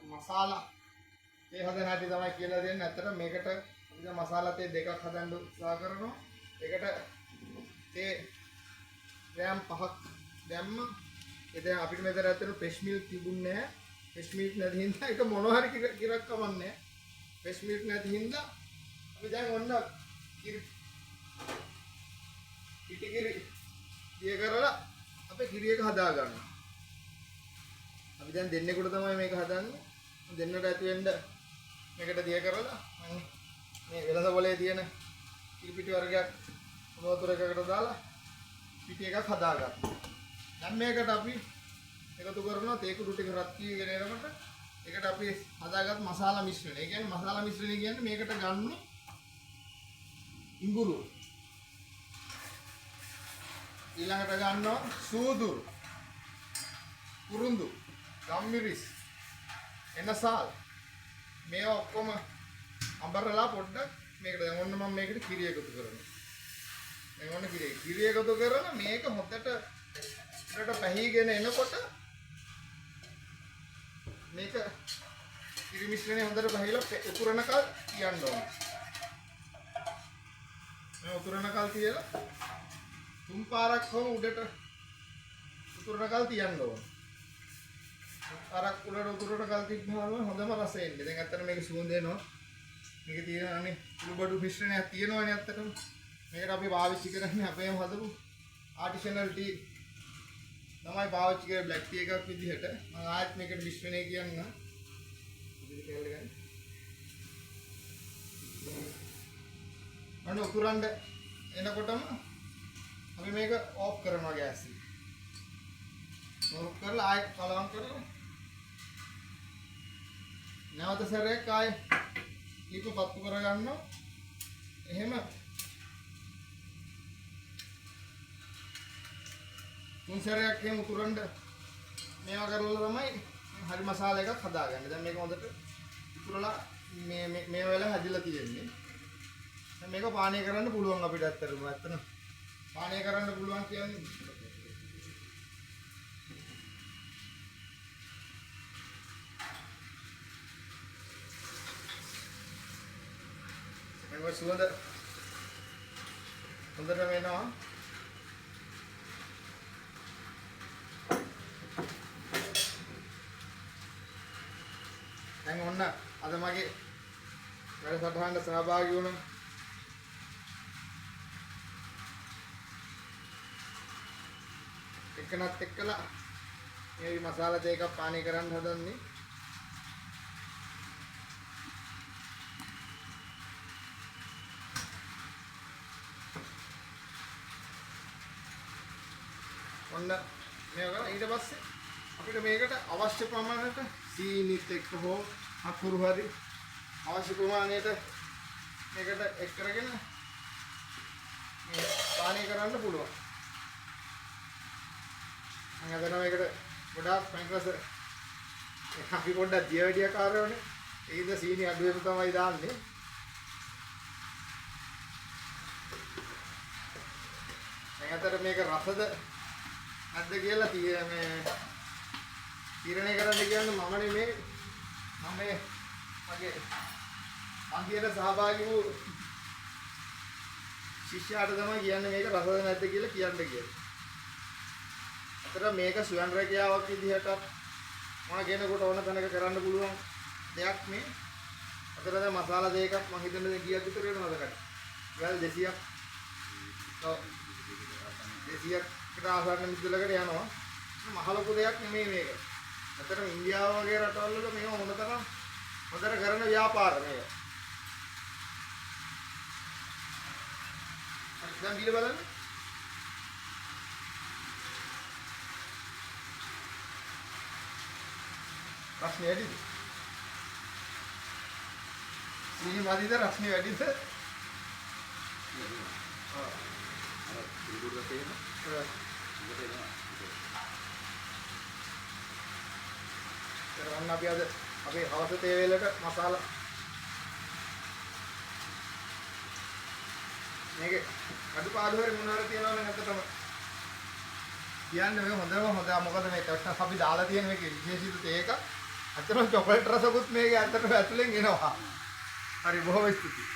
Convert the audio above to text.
මසාලා තේ හදන හැටි තමයි කියලා දෙන්නේ. ඇත්තට මේකට අපි දැන් මසාලා තේ දෙකක් හදන්න උත්සාහ කරනවා. ඒකට තේ ග්‍රෑම් 5ක් දැම්ම. ඒ දැන් අපිට මෙතන ඇත්තට ෆ්‍රෙෂ් මිල්ක් තිබුණේ නැහැ. ෆ්‍රෙෂ් මිල්ක් නැති හින්දා ඒක මොනවා හරි කිරක් කමන්නේ. ෆ්‍රෙෂ් මිල්ක් නැති හින්දා අපි දැන් ඔන්න කිරි දිය කරලා අපේ කිරි එක හදා ගන්නවා. අපි දැන් දෙන්නෙකුට තමයි මේක හදන්නේ. දෙන්නට ඇති වෙන්න මේකට දිය කරලා මේ වෙළඳ පොලේ තියෙන කිරි පිටි වර්ගයක් උණු වතුර එකකට දාලා පිටි එකක් හදා ගන්නවා. දැන් මේකට අපි එකතු කරනවා තේ කුඩු ටික රත් වීගෙන එනකොට ඒකට අපි හදාගත් මසාලා මිශ්‍රණය. ඒ කියන්නේ මසාලා මිශ්‍රණය කියන්නේ මේකට ගන්න ඉඟුරු. ඊළඟට ගන්නවා සූදුරු, කුරුඳු, ගම්මිරිස්, එනසාල් මේවා ඔක්කොම අඹරලා පොඩ්ඩක් මේකට දැන් ඔන්න මම මේකට කිරි එකතු කරනවා. දැන් ඔන්න කිරි එකතු කරලා මේක හොද්දට ඉරට පැහිගෙන එනකොට මේක කිරි මිශ්‍රණය හොඳට පැහිලා උතුරනකල් තියන්න ඕනේ. මේ උතුරනකල් තියලා තුන් පාරක් හෝ උඩට උතුරනකල් තියන්න ඕනේ. අරක් උඩට උතුරනකල් තිබ්බහම හොඳම රසය එන්නේ. දැන් ඇත්තට මේක සුවඳ එනවා. මේක තියෙනවානේ කුළුබඩු මිශ්‍රණයක් තියෙනවානේ ඇත්තටම. මේකට අපි පාවිච්චි කරන්නේ අපේම හදපු ආටිෂනල් ටී තමයි පාවිච්චි කරේ බ්ලැක් ටී එකක් විදිහට. මම ආයෙත් මේකට මිශ්‍රණය කියන්නම්. ඉතින් කැල්ල ගන්න. අන්න උතුරන්න එනකොටම අපි මේක ඕෆ් කරනවා ගෑස් එක. ඕෆ් කරලා ආයෙත් කලවම් කරලා නැවත සැරයක් ආයෙ ඊප පත්තු කරගන්නවා. එහෙම තුන් සැරයක් එහෙම උතුරන්න මේවා කරලා තමයි හරි මසාලා එකක් හදාගන්නේ. දැන් මේක හොඳට උතුරලා මේ වෙලාව හැදිලා තියෙන්නේ. දැන් මේක පානීය කරන්න පුළුවන් අපිට ඇත්තටම. ඇත්තටම පානීය කරන්න පුළුවන් කියන්නේ මේක සුවඳ හොඳටම එනවා. දැන් ඔන්න අද මගේ වැඩසටහනට සහභාගී වුණ එකනත් එක්කලා මේ මසාලා තේ එකක් පානීය කරන්න හදන්නේ. ඔන්න මේක ඊට පස්සේ අපිට මේකට අවශ්‍ය ප්‍රමාණයට සීනිත් එක්ක හෝ අකුරු හරි අවශ්‍ය ප්‍රමාණයට මේකට එක් කරගෙන මේ පානීය කරන්න පුළුවන්. මම හිතනවා මේකට ගොඩාක් පැංගරස අපි පොඩ්ඩක් දියවැඩිය කාරවනේ. ඒකද සීනි අඩුවෙන් තමයි දාන්නේ. මම මේක රසද නැද්ද කියලා මේ තීරණය කරන්න කියන්නේ මම නෙමෙයි. මම මගේ පන්තියට සහභාගී වූ ශිෂ්‍යයාට තමයි කියන්නේ මේක රසද නැද්ද කියලා කියන්න කියලා. අතට මේක සුවඳ රැකියාවක් විදිහට මම කෙනෙකුට ඕන තැනක කරන්න පුළුවන් දෙයක් මේ. අතට දැන් මසාලා දෙකක් මම හිතන්නේ කීයක් විතර වෙනවද කට? ඉවල් 200ක්. ඔව් 200කට ආසන්න මිදුලකට යනවා. මහ ලොකු දෙයක් නෙමෙයි මේක. අතරම ඉන්දියාව වගේ රටවල් වල මේව මොනතරම් හොඳට කරන ව්‍යාපාර මේක. දැන් බීලා බලන්න. රස්නේ වැඩිද? සීනි වැඩිද රස්නේ වැඩිද? ආ. අර ඉදුර තේන. කරන්න අපි අද අපේ හවස තේ වේලට මසාලා මේකේ අඩුපාඩු හරි මොනවා හරි තියනවා නම් අතටම කියන්නේ මේ හොඳම හොඳ මොකද මේ ටෙක්ස්ට් අපි දාලා තියෙන මේකේ විශේෂිත තේ එක අතන චොකලේට් රසකුත් මේකේ අතට ඇතුලෙන් එනවා. හරි බොහොම ස්තුතියි.